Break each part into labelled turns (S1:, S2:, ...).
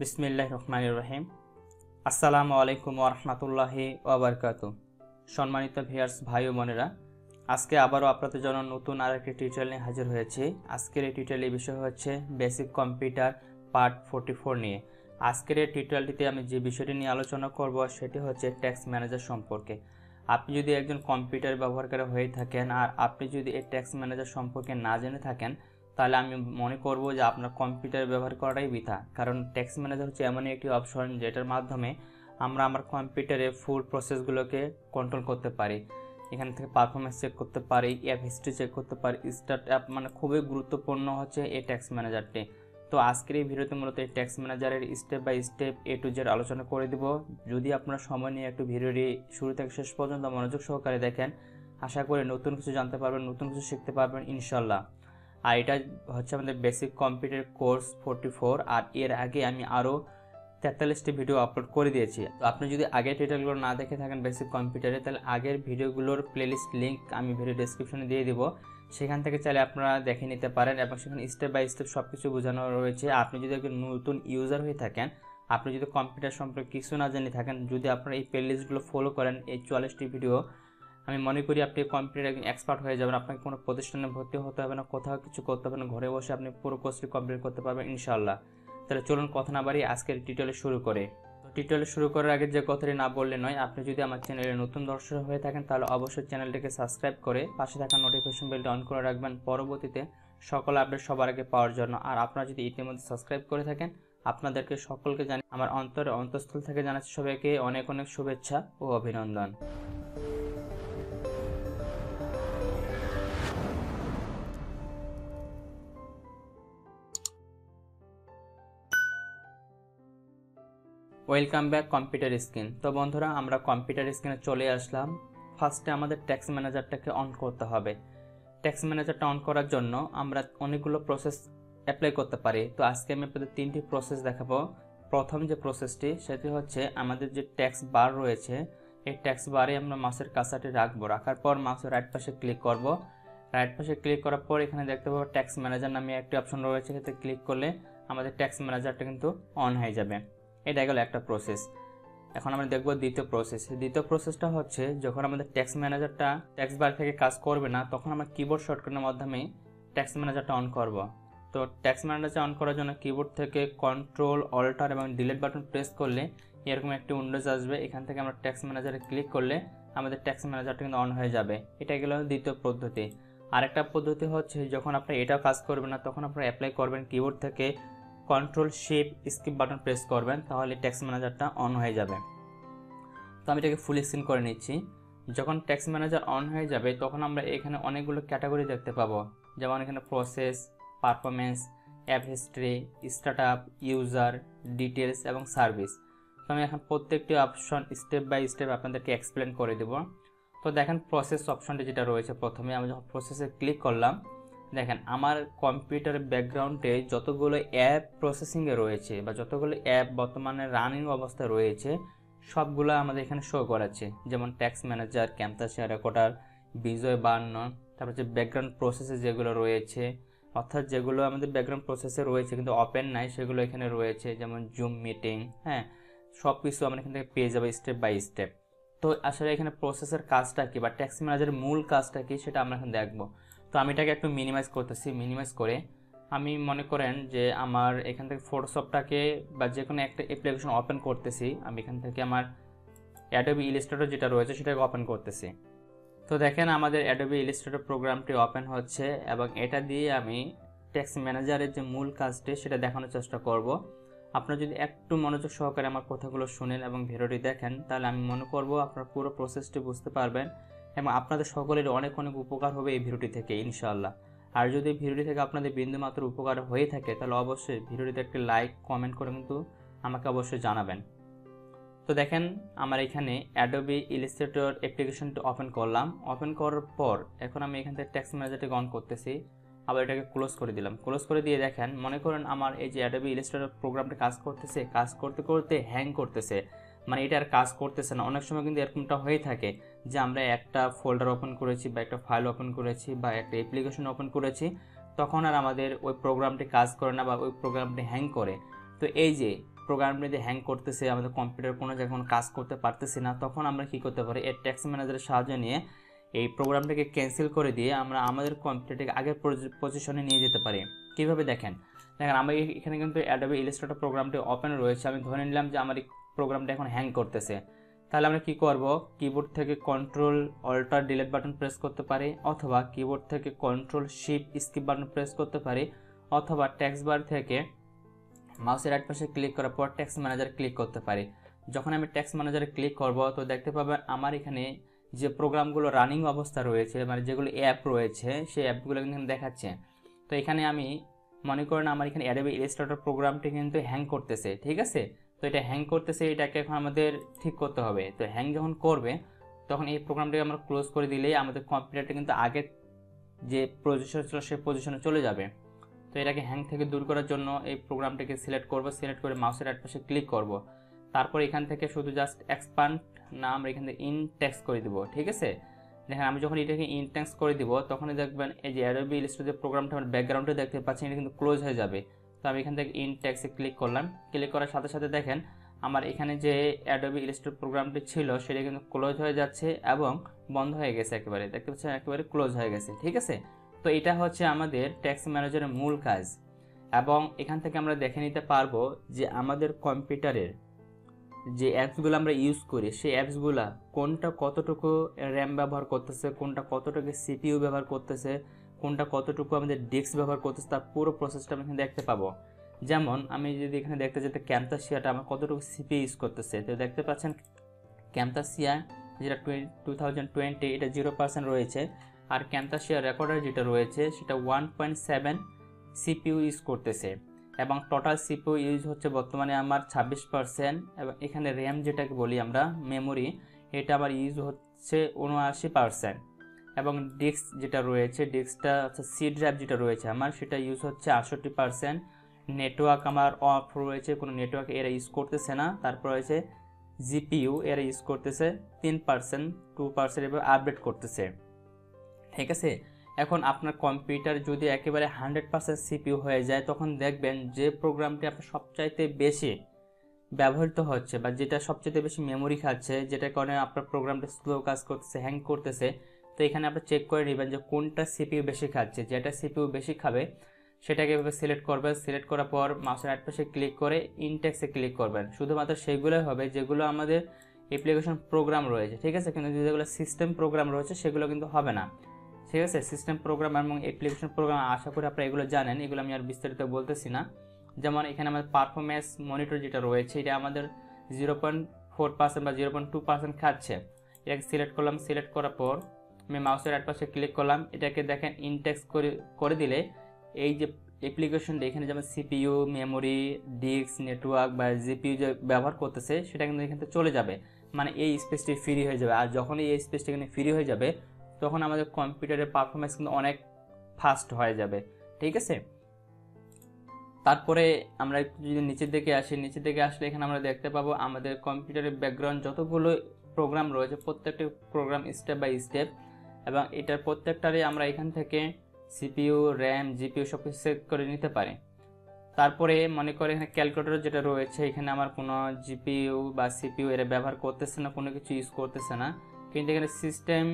S1: বিসমিল্লাহির রহমানির রহিম। আসসালামু আলাইকুম ওয়া রাহমাতুল্লাহি ওয়া বারাকাতুহু। সম্মানিত ভিউয়ার্স ভাই ও বোনেরা, আজকে আবারও আপনাদের জন্য নতুন আরেকটি টিউটোরিয়াল নিয়ে হাজির হয়েছি। আজকের এই টিউটোরিয়ালের বিষয় হচ্ছে বেসিক কম্পিউটার পার্ট 44 নিয়ে। আজকের এই টিউটোরিয়ালটিতে আমি যে বিষয়টি নিয়ে আলোচনা করব সেটি হচ্ছে ট্যাক্স ম্যানেজার সম্পর্কে। আপনি যদি একজন কম্পিউটার ব্যবহারকারী হয়ে থাকেন আর আপনি যদি এই ট্যাক্স ম্যানেজার সম্পর্কে না জেনে থাকেন, তাহলে আমি মনে করব যে আপনার কম্পিউটার ব্যবহার করাটাই বৃথা। কারণ ট্যাক্স ম্যানেজার হচ্ছে এমনই একটি অপশন যেটার মাধ্যমে আমরা আমার কম্পিউটারে ফুল প্রসেসগুলোকে কন্ট্রোল করতে পারি। এখান থেকে পারফরমেন্স চেক করতে পারি, অ্যাপ হিস্ট্রি চেক করতে পারি, স্টার্ট অ্যাপ, মানে খুবই গুরুত্বপূর্ণ হচ্ছে এই ট্যাক্স ম্যানেজারটি। তো আজকের এই ভিডিওতে মূলত এই ট্যাক্স ম্যানেজারের step by step A to Z আলোচনা করে দেব। যদি আপনারা সময় নিয়ে একটু ভিডিওটি শুরু থেকে শেষ পর্যন্ত মনোযোগ সহকারে দেখেন, আশা করি নতুন কিছু জানতে পারবেন, নতুন কিছু শিখতে পারবেন ইনশাল্লাহ। আর এটা হচ্ছে আমাদের বেসিক কম্পিউটার কোর্স 44। আর এর আগে আমি আরও 43টি ভিডিও আপলোড করে দিয়েছি। তো আপনি যদি আগের টিউটোরিয়ালগুলো না দেখে থাকেন বেসিক কম্পিউটারে, তাহলে আগের ভিডিওগুলোর প্লেলিস্ট লিঙ্ক আমি ভিডিও ডেসক্রিপশনে দিয়ে দিব। সেখান থেকে চাইলে আপনারা দেখে নিতে পারেন এবং সেখানে স্টেপ বাই স্টেপ সব কিছু বোঝানো রয়েছে। আপনি যদি একজন নতুন ইউজার হয়ে থাকেন, আপনি যদি কম্পিউটার সম্পর্কে কিছু না জেনে থাকেন, যদি আপনারা এই প্লেলিস্টগুলো ফলো করেন, এই 44টি ভিডিও, আমি মনে করি আপনি কম্পিউটার একজন এক্সপার্ট হয়ে যাবেন। আপনাকে কোনো প্রতিষ্ঠানে ভর্তি হতে হবে না, কোথাও কিছু করতে হবে না, ঘরে বসে আপনি পুরো কোর্সটি কমপ্লিট করতে পারবেন ইনশাআল্লাহ। তাহলে চলুন কথা না বাড়িয়ে আজকের টিউটোরিয়াল শুরু করে। টিউটোরিয়াল শুরু করার আগে যে কথাটি না বললে নয়, আপনি যদি আমার চ্যানেলে নতুন দর্শক হয়ে থাকেন তাহলে অবশ্যই চ্যানেলটিকে সাবস্ক্রাইব করে পাশে থাকা নোটিফিকেশন বেলটি অন করে রাখবেন পরবর্তীতে সকল আপডেট সবার আগে পাওয়ার জন্য। আর আপনারা যদি ইতিমধ্যে সাবস্ক্রাইব করে থাকেন, আপনাদেরকে সকলকে জানি আমার অন্তঃস্থল থেকে জানাচ্ছি সবাইকে অনেক অনেক শুভেচ্ছা ও অভিনন্দন। Welcome back computer screen. তো বন্ধুরা, আমরা কম্পিউটার স্ক্রিনে চলে আসলাম। ফার্স্টে আমাদের ট্যাক্স ম্যানেজারটাকে অন করতে হবে। ট্যাক্স ম্যানেজারটা অন করার জন্য আমরা অনেকগুলো প্রসেস অ্যাপ্লাই করতে পারি। তো আজকে আমি আপনাদের 3টি প্রসেস দেখাবো। প্রথম যে প্রসেসটি সেটি হচ্ছে আমাদের যে ট্যাক্স বার রয়েছে, এই ট্যাক্স বারে আমরা মাউসের কার্সারটি রাখবো। রাখার পর মাউসের রাইট পাশে ক্লিক করব। রাইট পাশে ক্লিক করার পর এখানে দেখতে পাবো ট্যাক্স ম্যানেজার নামে একটি অপশন রয়েছে, এতে ক্লিক করলে আমাদের ট্যাক্স ম্যানেজারটা কিন্তু অন হয়ে যাবে। এটা গেল একটা প্রসেস। এখন আমরা দেখব দ্বিতীয় প্রসেস। দ্বিতীয় প্রসেসটা হচ্ছে যখন আমাদের ট্যাক্স ম্যানেজারটা ট্যাক্স বার থেকে কাজ করবে না, তখন আমরা কিবোর্ড শর্টকাটের মাধ্যমে ট্যাক্স ম্যানেজারটা অন করব। তো ট্যাক্স ম্যানেজার অন করার জন্য কিবোর্ড থেকে কন্ট্রোল অল্টার এবং ডিলিট বাটন প্রেস করলে এরকম একটি উইন্ডোজ আসবে। এখান থেকে আমরা ট্যাক্স ম্যানেজারে ক্লিক করলে আমাদের ট্যাক্স ম্যানেজারটা কিন্তু অন হয়ে যাবে। এটা গেল দ্বিতীয় পদ্ধতি। আরেকটা পদ্ধতি হচ্ছে যখন আপনি এটা কাজ করবে না, তখন আপনারা অ্যাপ্লাই করবেন কিবোর্ড থেকে control shift skip button press করবেন, তাহলে ট্যাক্স ম্যানেজারটা অন হয়ে যাবে। তো আমি এটাকে ফুল স্ক্রিন করে নিচ্ছি। যখন ট্যাক্স ম্যানেজার অন হয়ে যাবে তখন আমরা এখানে অনেকগুলো ক্যাটাগরি দেখতে পাবো, যেমন এখানে process, performance, app history, start up, user, details এবং সার্ভিস। তো আমি এখন প্রত্যেকটি অপশন স্টেপ বাই স্টেপ আপনাদেরকে এক্সপ্লেন করে দেব। তো দেখেন প্রসেস অপশনটি যেটা রয়েছে, প্রথমে আমি যখন প্রসেসে ক্লিক করলাম, দেখেন আমার কম্পিউটারের ব্যাকগ্রাউন্ডে যতগুলো অ্যাপ প্রসেসিংয়ে রয়েছে বা যতগুলো অ্যাপ বর্তমানে রানিং অবস্থায় রয়েছে সবগুলো আমাদের এখানে শো করাচ্ছে। যেমন ট্যাক্স ম্যানেজার, ক্যাম্পাসিয়া রেকর্ডার, বিজয় 52, তারপর যে ব্যাকগ্রাউন্ড প্রসেসে যেগুলো রয়েছে, অর্থাৎ যেগুলো আমাদের ব্যাকগ্রাউন্ড প্রসেসে রয়েছে কিন্তু ওপেন নাই, সেগুলো এখানে রয়েছে। যেমন জুম মিটিং, হ্যাঁ, সব কিছু আমরা এখান থেকে পেয়ে যাবো স্টেপ বাই স্টেপ। তো আসলে এখানে প্রসেসের কাজটা কি বা ট্যাক্স ম্যানেজারের মূল কাজটা কি সেটা আমরা এখন দেখবো। তো আমি এটাকে একটু মিনিমাইজ করতেছি। মিনিমাইজ করে আমি মনে করেন যে আমার এখান থেকে ফটোশপটাকে বা যে কোনো একটা অ্যাপ্লিকেশন ওপেন করতেছি। আমি এখান থেকে আমার অ্যাডোবি ইলাস্ট্রেটর যেটা রয়েছে সেটাকে ওপেন করতেছি। তো দেখেন আমাদের অ্যাডোবি ইলাস্ট্রেটর প্রোগ্রামটি ওপেন হচ্ছে এবং এটা দিয়ে আমি ট্যাক্স ম্যানেজারের যে মূল কাজটি সেটা দেখানোর চেষ্টা করব। আপনারা যদি একটু মনোযোগ সহকারে আমার কথাগুলো শুনেন এবং ভিডিওটি দেখেন, তাহলে আমি মনে করব আপনারা পুরো প্রসেসটি বুঝতে পারবেন এবং আপনাদের সকলের অনেক অনেক উপকার হবে এই ভিডিওটি থেকে ইনশাআল্লাহ। আর যদি ভিডিওটি থেকে আপনাদের বিন্দুমাত্র উপকার হয়ে থাকে তাহলে অবশ্যই ভিডিওটিতে একটি লাইক কমেন্ট করে কিন্তু আমাকে অবশ্যই জানাবেন। তো দেখেন আমার এখানে অ্যাডোবি ইলাস্ট্রেটর অ্যাপ্লিকেশনটি ওপেন করলাম। ওপেন করার পর এখন আমি এখান থেকে ট্যাক্স ম্যানেজারটি অন করতেছি, আবার এটাকে ক্লোজ করে দিলাম। ক্লোজ করে দিয়ে দেখেন মনে করেন আমার এই যে অ্যাডোবি ইলাস্ট্রেটর প্রোগ্রামটি কাজ করতেছে, কাজ করতে করতে হ্যাং করতেছে, মানে এটা আর কাজ করতেছে না। অনেক সময় কিন্তু এরকমটা হয়ে থাকে যে আমরা একটা ফোল্ডার ওপেন করেছি বা একটা ফাইল ওপেন করেছি বা একটা অ্যাপ্লিকেশন ওপেন করেছি, তখন আর আমাদের ওই প্রোগ্রামটি কাজ করে না বা ওই প্রোগ্রামটি হ্যাং করে। তো এই যে প্রোগ্রাম যদি হ্যাং করতেছে, আমাদের কম্পিউটার কোনো জায়গায় কোনো কাজ করতে পারতেছি না, তখন আমরা কী করতে পারি, এই ট্যাক্স ম্যানেজারের সাহায্য নিয়ে এই প্রোগ্রামটাকে ক্যান্সেল করে দিয়ে আমরা আমাদের কম্পিউটারটাকে আগের পজিশনে নিয়ে যেতে পারি। কীভাবে দেখেন আমার এখানে কিন্তু অ্যাডোবি ইলাস্ট্রেটর প্রোগ্রামটি ওপেন রয়েছে। আমি ধরে নিলাম যে আমার এই প্রোগ্রামটা এখন হ্যাং করতেছে, তাহলে আমরা কি করব, কিবোর্ড থেকে control alter delete button press করতে পারি, অথবা কিবোর্ড থেকে control shift skip button press করতে পারি, অথবা টেক্সট বার থেকে মাউসের রাইট পাশে ক্লিক করার পর ট্যাক্স ম্যানেজার ক্লিক করতে পারি। যখন আমি ট্যাক্স ম্যানেজারে ক্লিক করব তো দেখতে পাবেন আমার এখানে যে প্রোগ্রামগুলো রানিং অবস্থা রয়েছে, মানে যেগুলো অ্যাপ রয়েছে সেই অ্যাপগুলো কিন্তু দেখাচ্ছে। তো এখানে আমি মনে করেন আমার এখানে অ্যাডোবি ইলাস্ট্রেটর প্রোগ্রামটি কিন্তু হ্যাং করতেছে, ঠিক আছে। তো এটা হ্যাং করতেছে, এটাকে এখন আমাদের ঠিক করতে হবে। তো হ্যাং যখন করবে তখন এই প্রোগ্রামটাকে আমরা ক্লোজ করে দিলেই আমাদের কম্পিউটারটা কিন্তু আগে যে পজিশন ছিল সেই পজিশনে চলে যাবে। তো এটাকে হ্যাং থেকে দূর করার জন্য এই প্রোগ্রামটাকে সিলেক্ট করব, সিলেক্ট করে মাউসের রাইট পাশে ক্লিক করব, তারপর এখান থেকে শুধু জাস্ট এক্সপান্ড না আমরা এখান থেকে ইন টেক্সট করে দিব, ঠিক আছে। দেখেন আমি যখন এটাকে ইন টেক্সট করে দিব তখনই দেখবেন এই যে অ্যাডোবি ইলাস্ট্রেটর প্রোগ্রামটা আমার ব্যাকগ্রাউন্ডে দেখতে পাচ্ছেন, এটা কিন্তু ক্লোজ হয়ে যাবে। তো আমি এখান থেকে ইন টেক্সটে ক্লিক করলাম, ক্লিক করার সাথে সাথে দেখেন আমার এখানে যে অ্যাডোবি ইলাস্ট্রেটর প্রোগ্রামটি ছিল সেটা কিন্তু ক্লোজ হয়ে যাচ্ছে এবং বন্ধ হয়ে গেছে, একেবারে দেখতে পাচ্ছেন একেবারে ক্লোজ হয়ে গেছে, ঠিক আছে। তো এটা হচ্ছে আমাদের ট্যাক্স ম্যানেজারের মূল কাজ। এবং এখান থেকে আমরা দেখে নিতে পারবো যে আমাদের কম্পিউটারের যে অ্যাপসগুলো আমরা ইউজ করি সেই অ্যাপসগুলো কোনটা কতটুকু র্যাম ব্যবহার করতেছে, কোনটা কতটুকু সিপিইউ ব্যবহার করতেছে, কোনটা কতটুকু আমাদের ডিস্ক ব্যবহার করতেছে, তার পুরো প্রসেসটা আমি এখানে দেখতে পাবো। যেমন আমি যদি এখানে দেখতে যেতে ক্যামতাসিয়াটা আমার কতটুকু সিপিইউ ইউজ করতেছে, তো দেখতে পাচ্ছেন ক্যামতাসিয়া যেটা 2020 এটা 0% রয়েছে, আর ক্যামতাসিয়া রেকর্ডার যেটা রয়েছে সেটা 1.7 সিপিইউ ইউজ করতেছে, এবং টোটাল সিপিইউ ইউজ হচ্ছে বর্তমানে আমার 26%। এবং এখানে র্যাম যেটাকে বলি আমরা মেমোরি, এটা আমার ইউজ হচ্ছে 79%। এবং ডিস্ক যেটা রয়েছে, ডিস্কটা হচ্ছে সি ড্রাইভ যেটা রয়েছে আমার, সেটা ইউজ হচ্ছে 68%। নেটওয়ার্ক আমার অফ রয়েছে, কোনো নেটওয়ার্ক এরা ইউজ করতেছে না। তারপর রয়েছে জিপিইউ, এরা ইউজ করতেছে 3%, 2% এভাবে আপডেট করতেছে, ঠিক আছে। এখন আপনার কম্পিউটার যদি একেবারে 100% সিপিইউ হয়ে যায় তখন দেখবেন যে প্রোগ্রামটি আপনার সবচাইতে বেশি ব্যবহৃত হচ্ছে বা যেটা সবচাইতে বেশি মেমোরি খাচ্ছে, যেটার কারণে আপনার প্রোগ্রামটা স্লো কাজ করতেছে, হ্যাং করতেছে। তো এখানে আপনি চেক করে নেবেন যে কোনটা সিপিইউ বেশি খাচ্ছে। যেটা সিপিইউ বেশি খাবে সেটাকে এভাবে সিলেক্ট করবেন, সিলেক্ট করার পর মাউসের রাইট পাশে ক্লিক করে ইনটেক্সে ক্লিক করবেন। শুধুমাত্র সেগুলোই হবে যেগুলো আমাদের অ্যাপ্লিকেশন প্রোগ্রাম রয়েছে, ঠিক আছে। কিন্তু যেগুলো সিস্টেম প্রোগ্রাম রয়েছে সেগুলো কিন্তু হবে না, ঠিক আছে। সিস্টেম প্রোগ্রাম এবং অ্যাপ্লিকেশন প্রোগ্রাম আশা করি আপনারা এগুলো জানেন, এগুলো আমি আর বিস্তারিত বলতেছি না। যেমন এখানে আমাদের পারফরমেন্স মনিটর যেটা রয়েছে এটা আমাদের 0.4% বা 0.2% খাচ্ছে। এটাকে সিলেক্ট করলাম, সিলেক্ট করার পর আমি মাউসের রাইট পাশে ক্লিক করলাম, এটাকে দেখেন ইনটেক্স করে দিলে এই যে অ্যাপ্লিকেশনটা এখানে যেমন সিপিইউ, মেমোরি, ডিস্ক, নেটওয়ার্ক বা জিপিইউ যে ব্যবহার করতেছে সেটা কিন্তু এখান থেকে চলে যাবে, মানে এই স্পেসটি ফ্রি হয়ে যাবে। আর যখন এই স্পেসটি এখানে ফ্রি হয়ে যাবে তখন আমাদের কম্পিউটারের পারফরমেন্স কিন্তু অনেক ফাস্ট হয়ে যাবে, ঠিক আছে। তারপরে আমরা একটু যদি নিচের দিকে আসি, নিচের দিকে আসলে এখানে আমরা দেখতে পাবো আমাদের কম্পিউটারের ব্যাকগ্রাউন্ড যতগুলো প্রোগ্রাম রয়েছে প্রত্যেকটি প্রোগ্রাম স্টেপ বাই স্টেপ, এবং এটার প্রত্যেকটারই আমরা এখান থেকে সিপিইউ, র্যাম, জিপিইউ সব কিছু সেট করে নিতে পারি। তারপরে মনে করে এখানে ক্যালকুলেটর যেটা রয়েছে, এখানে আমার কোনো জিপিইউ বা সিপিইউ এরা ব্যবহার করতেছে না, কোনো কিছু ইউজ করতেছে না। কিন্তু এখানে সিস্টেম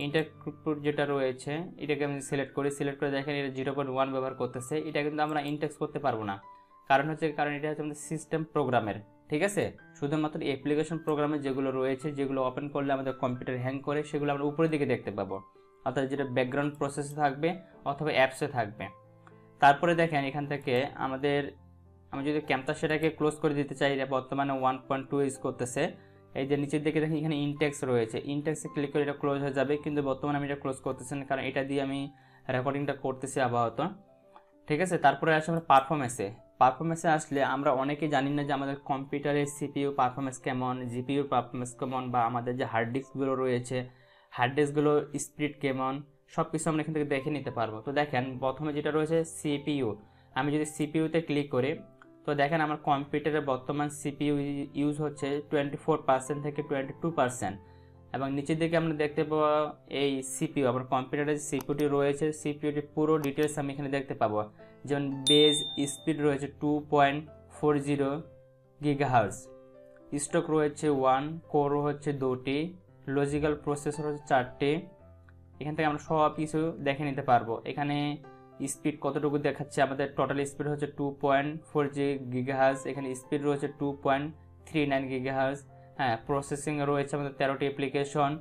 S1: ইন্টারপ্রিট যেটা রয়েছে এটাকে আমি সিলেক্ট করি, সিলেক্ট করে দেখেন এটা 0.1 ব্যবহার করতেছে। এটা কিন্তু আমরা ইনটেক্স করতে পারবো না, কারণ এটা হচ্ছে আমাদের সিস্টেম প্রোগ্রামের, ঠিক আছে। শুধুমাত্র অ্যাপ্লিকেশন প্রোগ্রামে যেগুলো রয়েছে, যেগুলো ওপেন করলে আমাদের কম্পিউটার হ্যাং করে, সেগুলো আমরা উপরের দিকে দেখতে পাবো, অর্থাৎ যেটা ব্যাকগ্রাউন্ড প্রসেসে থাকবে অথবা অ্যাপসে থাকবে। তারপরে দেখেন এখান থেকে আমি যদি ক্যামতাসিয়াটাকে ক্লোজ করে দিতে চাই, এটা বর্তমানে 1.2 ইউজ করতেছে। এই যে নিচের দিকে দেখেন এখানে ইনটেক্স রয়েছে, ইনটেক্সে ক্লিক করে এটা ক্লোজ হয়ে যাবে, কিন্তু বর্তমানে আমি এটা ক্লোজ করতেছি না, কারণ এটা দিয়ে আমি রেকর্ডিংটা করতেছি আপাতত, ঠিক আছে। তারপরে আসে আমরা পারফরমেন্সে আসলে আমরা অনেকেই জানি না যে আমাদের কম্পিউটারের সিপিইউ পারফরমেন্স কেমন, জিপিইউর পারফরমেন্স কেমন, বা আমাদের যে হার্ড ডিস্কগুলো রয়েছে হার্ড ডিস্কগুলোর স্পিড কেমন, সব কিছু আমরা এখান থেকে দেখে নিতে পারবো। তো দেখেন প্রথমে যেটা রয়েছে সিপিইউ, আমি যদি সিপিইউতে ক্লিক করি তো দেখেন আমার কম্পিউটারের বর্তমান সিপিইউ ইউজ হচ্ছে 24% থেকে 22%। এবং নিচের দিকে আমরা দেখতে পাবো এই সিপিইউ, আমার কম্পিউটারের যে সিপিইউটি রয়েছে সিপিইউটির পুরো ডিটেলস আমি এখানে দেখতে পাবো। যেমন বেজ স্পিড রয়েছে 2.40 গিগাহার্জ, স্টক রয়েছে 1, কোর হচ্ছে 2টি, লজিক্যাল প্রসেসর হচ্ছে 4টি। এখান থেকে আমরা সব কিছু দেখে নিতে পারবো। এখানে স্পিড কতটুকু দেখাচ্ছে, আমাদের টোটাল স্পিড হচ্ছে 2.4 গিগাহার্জ, এখানে স্পিড রয়েছে 2.39 গিগাহার্জ। হ্যাঁ, প্রসেসিং রয়েছে আমাদের 13টি অ্যাপ্লিকেশন,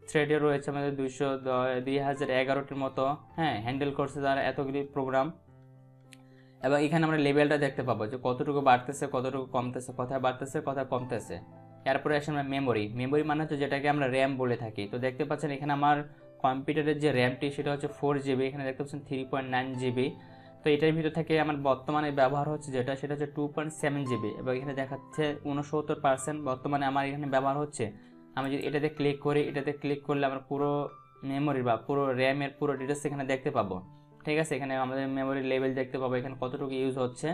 S1: থ্রেডে রয়েছে আমাদের 2011টির মতো। হ্যাঁ, হ্যান্ডেল করছে তারা এতগুলি প্রোগ্রাম। এবং এখানে আমরা লেভেলটা দেখতে পাবো যে কতটুকু বাড়তেছে, কতটুকু কমতেছে, কোথায় বাড়তেছে, কোথায় কমতেছে। এরপরে আসে আমরা মেমোরি মানে হচ্ছে যেটাকে আমরা র্যাম বলে থাকি। তো দেখতে পাচ্ছেন এখানে আমার কম্পিউটারের যে র্যামটি সেটা হচ্ছে 4 GB, এখানে দেখতে পাচ্ছেন 3.9 GB। তো এটার ভিতর থেকে আমার বর্তমানে ব্যবহার হচ্ছে যেটা সেটা হচ্ছে 2.7 GB, এবং এখানে দেখাচ্ছে 69% বর্তমানে আমার এখানে ব্যবহার হচ্ছে। আমি যদি এটাতে ক্লিক করি, এটাতে ক্লিক করলে আমার পুরো মেমোরি বা পুরো র্যামের পুরো ডিটেলস এখানে দেখতে পাবো। ঠিক আছে, এখানে আমাদের মেমোরি লেভেল দেখতে পাবো, এখানে কতটুকু ইউজ হচ্ছে,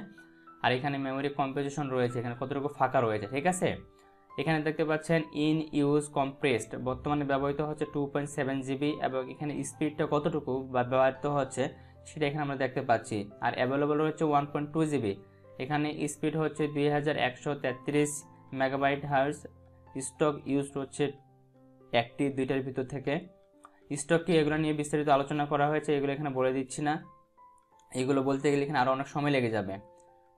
S1: আর এখানে মেমোরি কম্পোজিশন রয়েছে, এখানে কতটুকু ফাঁকা রয়েছে। ঠিক আছে, এখানে দেখতে পাচ্ছেন ইন ইউজ কম্প্রেসড বর্তমানে ব্যবহৃত হচ্ছে 2.7 GB, এবং এখানে স্পিডটা কতটুকু ব্যবহৃত হচ্ছে সেটা এখানে আমরা দেখতে পাচ্ছি। আর অ্যাভেলেবল হচ্ছে 1.2 GB, এখানে স্পিড হচ্ছে 2133 মেগাবাইট হার্জ। স্টক ইউজ হচ্ছে 1টি 2টার ভিতর থেকে। স্টক কি এগুলো নিয়ে বিস্তারিত আলোচনা করা হয়েছে, এগুলো এখানে বলে দিচ্ছি না, এগুলো বলতে গেলে এখানে আরও অনেক সময় লেগে যাবে।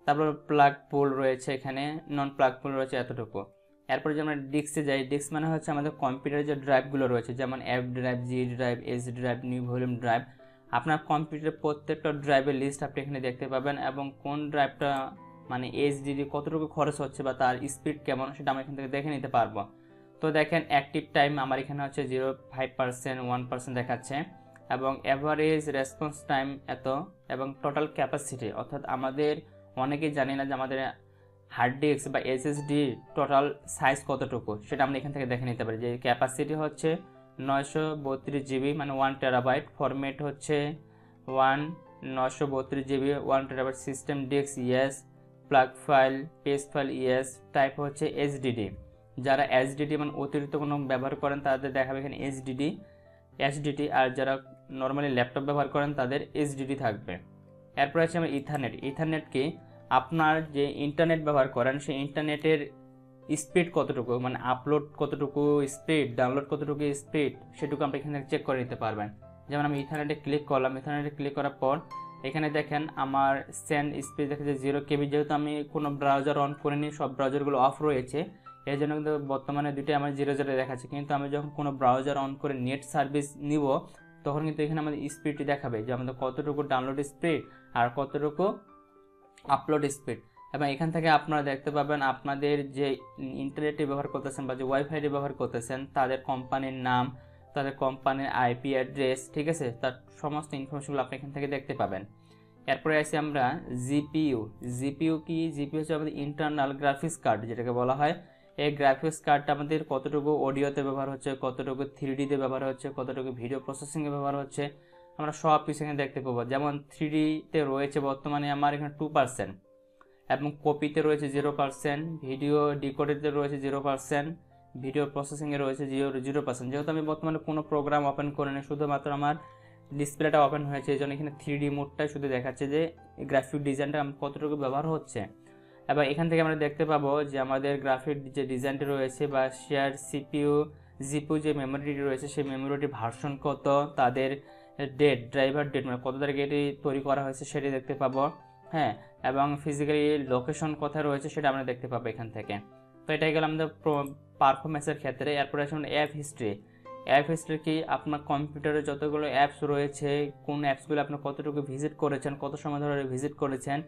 S1: তারপর প্লাগ পুল রয়েছে, এখানে নন প্লাগ পুল রয়েছে এতটুকু। এরপরে যে আমরা ডিস্কে যাই, ডিস্ক মানে হচ্ছে আমাদের কম্পিউটারের যে ড্রাইভগুলো রয়েছে, যেমন F drive, G drive, S drive, new volume drive. আপনার কম্পিউটারের প্রত্যেকটা ড্রাইভের লিস্ট আপনি এখানে দেখতে পাবেন, এবং কোন ড্রাইভটা মানে এইচডিডি কতটুকু খরচ হচ্ছে বা তার স্পিড কেমন সেটা আমরা এখান থেকে দেখে নিতে পারবো। তো দেখেন অ্যাক্টিভ টাইম আমার এখানে হচ্ছে 0.5%, 1% দেখাচ্ছে, এবং অ্যাভারেজ রেসপন্স টাইম এত, এবং টোটাল ক্যাপাসিটি অর্থাৎ আমাদের অনেকেই জানি না যে আমাদের হার্ড ডিস্ক বা এসএসডি টোটাল সাইজ কতটুকু, সেটা আমরা এখান থেকে দেখে নিতে পারি। যে ক্যাপাসিটি হচ্ছে 932 GB মানে 1 টেরাবাইট, ফরম্যাট হচ্ছে 932 GB 1 terabyte, system disk yes, plug file, page file yes, type হচ্ছে এইচডিডি। যারা এইচডিডি মানে অতিরিক্ত কোনো ব্যবহার করেন তাদের দেখাবে এখানে এইচডিডি, আর যারা নর্মালি ল্যাপটপ ব্যবহার করেন তাদের এইচডিডি থাকবে। এরপর আছে আমরা ইথারনেট কি আপনার যে ইন্টারনেট ব্যবহার করেন সেই ইন্টারনেটের স্পিড কতটুকু, মানে আপলোড কতটুকু স্পিড, ডাউনলোড কতটুকু স্পিড, সেটুকু আপনি এখানে চেক করে নিতে পারবেন। যেমন আমি ইথারনেটে ক্লিক করলাম, ইথারনেটে ক্লিক করার পর এখানে দেখেন আমার সেন্ড স্পিড দেখেছে 0 KB। যেহেতু আমি কোনো ব্রাউজার অন করিনি, সব ব্রাউজারগুলো অফ রয়েছে, এই জন্য কিন্তু বর্তমানে দুটোই আমার 0 দেখাচ্ছে। কিন্তু আমি যখন কোনো ব্রাউজার অন করে নেট সার্ভিস নিব তখন কিন্তু এখানে আমাদের স্পিডটি দেখাবে যে আমাদের কতটুকু ডাউনলোড স্পিড আর কতটুকু আপলোড স্পিড। এবং এখান থেকে আপনারা দেখতে পাবেন আপনাদের যে ইন্টারনেটে ব্যবহার করতেছেন বা যে ওয়াইফাইটি ব্যবহার করতেছেন তাদের কোম্পানির নাম, তাদের কোম্পানির আইপি অ্যাড্রেস, ঠিক আছে, তার সমস্ত ইনফরমেশনগুলো আপনি এখান থেকে দেখতে পাবেন। এরপরে আসি আমরা জিপিইউ কি, জিপিইউ হচ্ছে আমাদের ইন্টারনাল গ্রাফিক্স কার্ড যেটাকে বলা হয়। এই গ্রাফিক্স কার্ডটা আমাদের কতটুকু অডিওতে ব্যবহার হচ্ছে, কতটুকু 3Dতে ব্যবহার হচ্ছে, কতটুকু ভিডিও প্রসেসিংয়ে ব্যবহার হচ্ছে, আমরা সব কিছু এখানে দেখতে পাবো। যেমন 3Dতে রয়েছে বর্তমানে আমার এখানে 2%, এবং কপিতে রয়েছে 0%, ভিডিও ডিকোডেতে রয়েছে 0%, ভিডিও প্রসেসিংয়ে রয়েছে 0%। যেহেতু আমি বর্তমানে কোনো প্রোগ্রাম ওপেন করিনি, শুধুমাত্র আমার ডিসপ্লেটা ওপেন হয়েছে, এই জন্য এখানে 3D মোডটাই শুধু দেখাচ্ছে যে গ্রাফিক ডিজাইনটা কতটুকু ব্যবহার হচ্ছে। এবং এখান থেকে আমরা দেখতে পাবো যে আমাদের গ্রাফিক যে ডিজাইনটি রয়েছে বা শেয়ার জিপিইউ যে মেমোরিটি রয়েছে সেই মেমোরিটির ভার্সন কত, তাদের ডেট, ড্রাইভার ডেট মানে কত তারিখে এটি তৈরি করা হয়েছে সেটি দেখতে পাবো। হ্যাঁ, এবং ফিজিক্যালি লোকেশন কোথায় রয়েছে সেটা আমরা দেখতে পাবো এখান থেকে। তো এটাই গেল আমাদের পারফরমেন্সের ক্ষেত্রে। এরপরে আসলে আমরা অ্যাপ হিস্ট্রি কি আপনার কম্পিউটারে যতগুলো অ্যাপস রয়েছে, কোন অ্যাপসগুলো আপনি কতটুকু ভিজিট করেছেন, কত সময় ধরে ভিজিট করেছেন,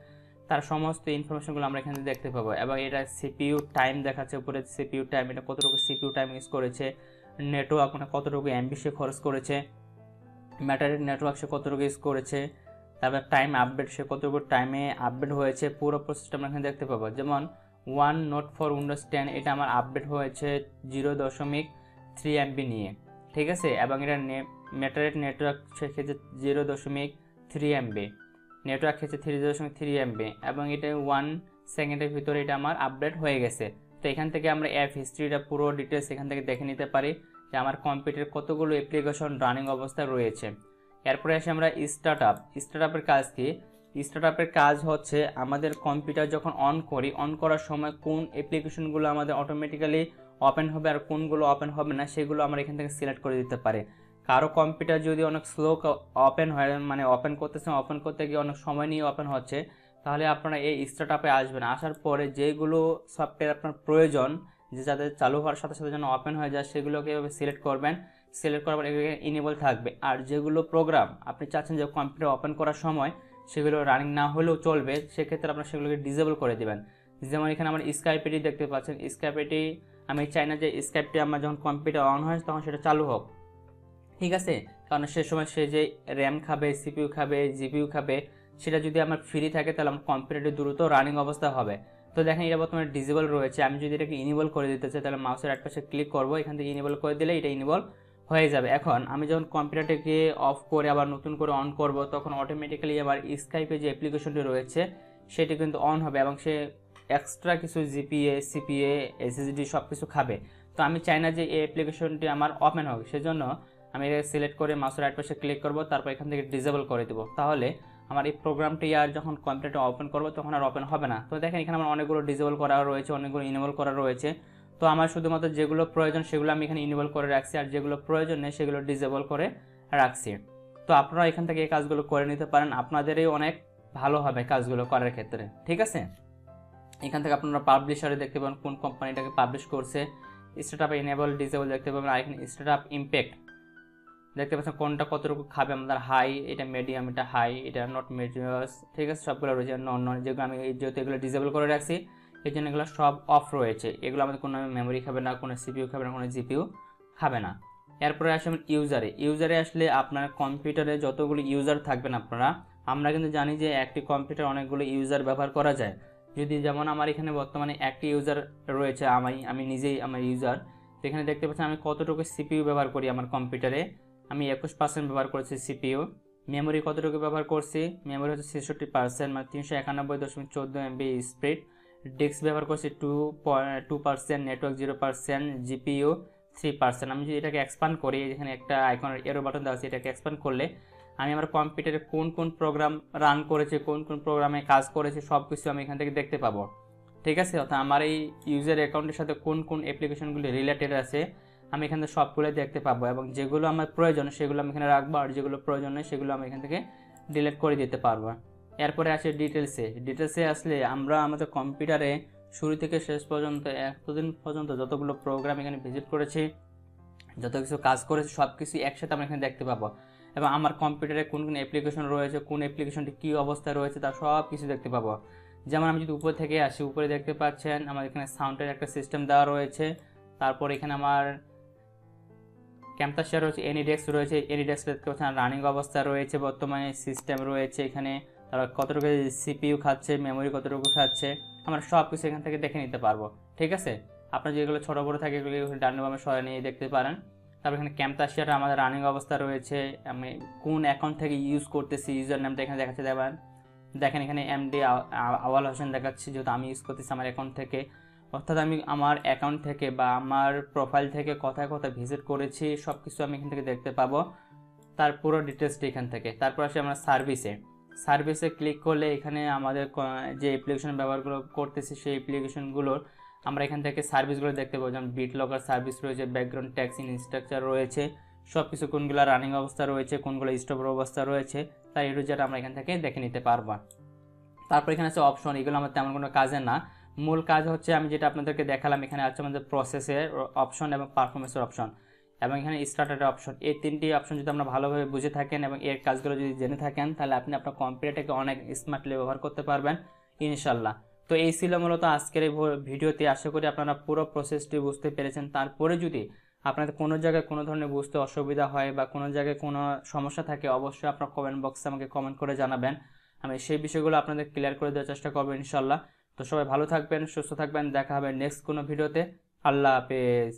S1: তার সমস্ত ইনফরমেশনগুলো আমরা এখানে দেখতে পাবো। এবং এটা সিপিইউ টাইম দেখাচ্ছে উপরে, সিপিইউ টাইম এটা কতটুকু সিপিইউ টাইম ইউজ করেছে, নেটওয়ার্ক মানে কতটুকু এমবি সে খরচ করেছে, ম্যাটারের নেটওয়ার্ক সে কতটুকু ইউজ করেছে, তারপর টাইম আপডেট সে কতটুকু টাইমে আপডেট হয়েছে, পুরো প্রসেসটা আমরা এখানে দেখতে পাবো। যেমন 1 নোট ফর উইন্ডোজ 10 এটা আমার আপডেট হয়েছে 0.3 MB নিয়ে, ঠিক আছে। এবং এটা ম্যাটারের নেটওয়ার্ক সেক্ষেত্রে 0.3 MB, নেটওয়ার্ক ক্ষেত্রে 3.3 MB, এবং এটা 1 সেকেন্ডের ভিতরে এটা আমার আপডেট হয়ে গেছে। তো এখান থেকে আমরা অ্যাপ হিস্ট্রিটা পুরো ডিটেলস এখান থেকে দেখে নিতে পারি যে আমার কম্পিউটারে কতগুলো অ্যাপ্লিকেশন রানিং অবস্থায় রয়েছে। এরপরে আসে আমরা স্টার্টআপের কাজ কি। স্টার্টআপের কাজ হচ্ছে আমাদের কম্পিউটার যখন অন করি, অন করার সময় কোন অ্যাপ্লিকেশনগুলো আমাদের অটোমেটিক্যালি ওপেন হবে আর কোনগুলো ওপেন হবে না সেগুলো আমরা এখান থেকে সিলেক্ট করে দিতে পারি। কারো কম্পিউটার যদি অনেক স্লো ওপেন হয়, মানে ওপেন করতে গিয়ে অনেক সময় নিয়ে ওপেন হচ্ছে, তাহলে আপনারা এই স্টার্টআপে আসবেন। আসার পরে যেগুলো সফটওয়্যার আপনার প্রয়োজন, যে যাদের চালু হওয়ার সাথে সাথে যেন ওপেন হয়ে যায়, সেগুলোকে এভাবে সিলেক্ট করবেন। সিলেক্ট করার পর ইনেবল থাকবে। আর যেগুলো প্রোগ্রাম আপনি চাচ্ছেন যে কম্পিউটার ওপেন করার সময় সেগুলো রানিং না হলেও চলবে, সেক্ষেত্রে আপনার সেগুলোকে ডিসেবল করে দেবেন। যেমন এখানে আমার স্কাইপেটি দেখতে পাচ্ছেন, স্কাইপেটি আমি চাই না যে স্কাইপটি আমার যখন কম্পিউটার অন হয় তখন সেটা চালু হোক, ঠিক আছে? কারণ সে সময় সে যে র্যাম খাবে, সিপিইউ খাবে, জিপিইউ খাবে, সেটা যদি আমার ফ্রি থাকে তাহলে আমার কম্পিউটারটি দ্রুত রানিং অবস্থা হবে। তো দেখেন এটা বর্তমানে ডিসেবল রয়েছে। আমি যদি এটাকে ইনেবল করে দিতে চাই তাহলে মাউসের এক পাশে ক্লিক করবো, এখান থেকে ইনেবল করে দিলে এটা ইনেবল হয়ে যাবে। এখন আমি যখন কম্পিউটারটাকে অফ করে আবার নতুন করে অন করব, তখন অটোমেটিক্যালি আমার স্কাইপে যে অ্যাপ্লিকেশনটি রয়েছে সেটি কিন্তু অন হবে এবং সে এক্সট্রা কিছু জিপিএ, সিপিএ, এসএসডি সব কিছু খাবে। তো আমি চাই না যে এই অ্যাপ্লিকেশনটি আমার ওপেন হোক, সেজন্য আমি এটা সিলেক্ট করে মাউসের রাইট পাশে ক্লিক করব, তারপর এখান থেকে ডিসেবল করে দেবো। তাহলে আমার এই প্রোগ্রামটি আর যখন কম্পিউটারটা ওপেন করবো তখন আর ওপেন হবে না। তো দেখেন এখানে আমার অনেকগুলো ডিসেবল করা রয়েছে, অনেকগুলো ইনেবল করা রয়েছে। তো আমার শুধুমাত্র যেগুলো প্রয়োজন সেগুলো আমি এখানে ইনেবল করে রাখছি, আর যেগুলো প্রয়োজন নেই সেগুলো ডিসেবল করে রাখছি। তো আপনারা এখান থেকে এই কাজগুলো করে নিতে পারেন, আপনাদেরই অনেক ভালো হবে কাজগুলো করার ক্ষেত্রে, ঠিক আছে? এখান থেকে আপনারা পাবলিশারে দেখতে পাবেন কোন কোম্পানিটাকে পাবলিশ করছে, স্টার্টআপ ইনেবল ডিসেবল দেখতে পাবেন, আর এখানে স্টার্টআপ ইম্প্যাক্ট দেখতে পাচ্ছেন কোনটা কতটুকু খাবে আমাদের, হাই, এটা মিডিয়াম, এটা হাই, এটা নট মিডিয়াস, ঠিক আছে? সবগুলো রয়েছে। নন নন যেগুলো আমি যেহেতু এগুলো ডিসেবল করে রাখছি এই জন্য এগুলো সব অফ রয়েছে। এগুলো আমাদের কোনো মেমোরি খাবে না, কোনো সিপিইউ খাবে না, কোনো জিপিইউ খাবে না। এরপরে আসে আমি ইউজারে আসলে আপনার কম্পিউটারে যতগুলো ইউজার থাকবেন আপনারা, আমরা কিন্তু জানি যে একটি কম্পিউটার অনেকগুলো ইউজার ব্যবহার করা যায়। যদি যেমন আমার এখানে বর্তমানে একটি ইউজার রয়েছে, আমি নিজেই আমার ইউজার। তো এখানে দেখতে পাচ্ছেন আমি কতটুকু সিপিইউ ব্যবহার করি আমার কম্পিউটারে। আমি 21% ব্যবহার করছি সিপিইউ। মেমোরি কতটুকু ব্যবহার করছি, মেমোরি হচ্ছে 66%, মানে 391.14 MB স্পিড। ডিস্ক ব্যবহার করছি 2%, নেটওয়ার্ক 0%, জিপিইউ 3%। আমি যদি এটাকে এক্সপান্ড করি, এখানে একটা আইকনের এরো বাটন দেওয়া আছে, এটাকে এক্সপান্ড করলে আমি আমার কম্পিউটারে কোন কোন প্রোগ্রাম রান করেছে, কোন কোন প্রোগ্রামে কাজ করেছে সব কিছু আমি এখান থেকে দেখতে পাবো, ঠিক আছে? অর্থাৎ আমার এই ইউজার অ্যাকাউন্টের সাথে কোন কোন অ্যাপ্লিকেশনগুলি রিলেটেড আছে আমি এখান থেকে সবগুলো দেখতে পাবো, এবং যেগুলো আমার প্রয়োজন সেগুলো আমি এখানে রাখবো, আর যেগুলো প্রয়োজন নেই সেগুলো আমি এখান থেকে ডিলিট করে দিতে পারবো। এরপরে আসে ডিটেলসে আসলে আমরা আমাদের কম্পিউটারে শুরু থেকে শেষ পর্যন্ত এতদিন পর্যন্ত যতগুলো প্রোগ্রাম এখানে ভিজিট করেছি, যত কিছু কাজ করেছি সব কিছু একসাথে আমরা এখানে দেখতে পাবো, এবং আমার কম্পিউটারে কোন কোন অ্যাপ্লিকেশন রয়েছে, কোন অ্যাপ্লিকেশনটি কী অবস্থায় রয়েছে তার সব কিছু দেখতে পাবো। যেমন আমি যদি উপর থেকে আসি, উপরে দেখতে পাচ্ছেন আমার এখানে সাউন্ডের একটা সিস্টেম দেওয়া রয়েছে। তারপর এখানে আমার ক্যাম্পাস রয়েছে, এনিডেক্স রয়েছে, এনিডেক্স দেখতে পাচ্ছেন রানিং অবস্থা রয়েছে, বর্তমানে সিস্টেম রয়েছে এখানে, তারা কতটুকু সিপিইউ খাচ্ছে, মেমোরি কতটুকু খাচ্ছে, আমরা সব কিছু এখান থেকে দেখে নিতে পারবো, ঠিক আছে? আপনার যেগুলো ছোটো বড়ো থাকে এগুলো ডান বামে সরাই নিয়ে দেখতে পারেন। তারপর এখানে ক্যাম্পাসিয়াটা আমাদের রানিং অবস্থা রয়েছে, আমি কোন অ্যাকাউন্ট থেকে ইউজ করতেছি, ইউজার নামটা এখানে দেখাচ্ছে। দেখেন এখানে এমডি আওয়াল হোসেন দেখাচ্ছি, যেহেতু আমি ইউজ করতেছি আমার অ্যাকাউন্ট থেকে, অর্থাৎ আমি আমার অ্যাকাউন্ট থেকে বা আমার প্রোফাইল থেকে কোথায় কোথায় ভিজিট করেছি সব কিছু আমি এখান থেকে দেখতে পাবো, তার পুরো ডিটেলসটি এখান থেকে। তারপর আসে আমরা সার্ভিসে ক্লিক করলে এখানে আমাদের যে অ্যাপ্লিকেশন ব্যবহারগুলো করতেছি সেই অ্যাপ্লিকেশনগুলোর আমরা এখান থেকে সার্ভিসগুলো দেখতে পাবো। যেমন বিট লগার সার্ভিস রয়েছে, ব্যাকগ্রাউন্ড ট্যাক্স ইনস্ট্রাকচার রয়েছে, সব কিছু কোনগুলো রানিং অবস্থা রয়েছে, কোনগুলো স্টপের অবস্থা রয়েছে, তাই এটু যেটা আমরা এখান থেকে দেখে নিতে পারবো। তারপর এখানে আছে অপশন, এগুলো আমার তেমন কোনো কাজে না। মূল কাজ হচ্ছে আমি যেটা আপনাদেরকে দেখালাম, এখানে আছে আমাদের প্রসেসের অপশন এবং পারফরমেন্সের অপশন, এবং এখানে স্টার্টারের অপশন। এই তিনটি অপশন যদি আমরা ভালোভাবে বুঝে থাকেন এবং এর কাজগুলো যদি জেনে থাকেন, তাহলে আপনি আপনার কম্পিউটারটাকে অনেক স্মার্টলি ব্যবহার করতে পারবেন ইনশাল্লাহ। তো এই ছিল মূলত আজকের এই ভিডিওতে। আশা করি আপনারা পুরো প্রসেসটি বুঝতে পেরেছেন। তারপরে যদি আপনাদের কোনো জায়গায় কোনো ধরনের বুঝতে অসুবিধা হয় বা কোনো জায়গায় কোনো সমস্যা থাকে, অবশ্যই আপনার কমেন্ট বক্সে আমাকে কমেন্ট করে জানাবেন, আমি সেই বিষয়গুলো আপনাদের ক্লিয়ার করে দেওয়ার চেষ্টা করবো ইনশাল্লাহ। তো সবাই ভালো থাকবেন, সুস্থ থাকবেন, দেখা হবে নেক্সট কোনো ভিডিওতে। আল্লাহ হাফেজ।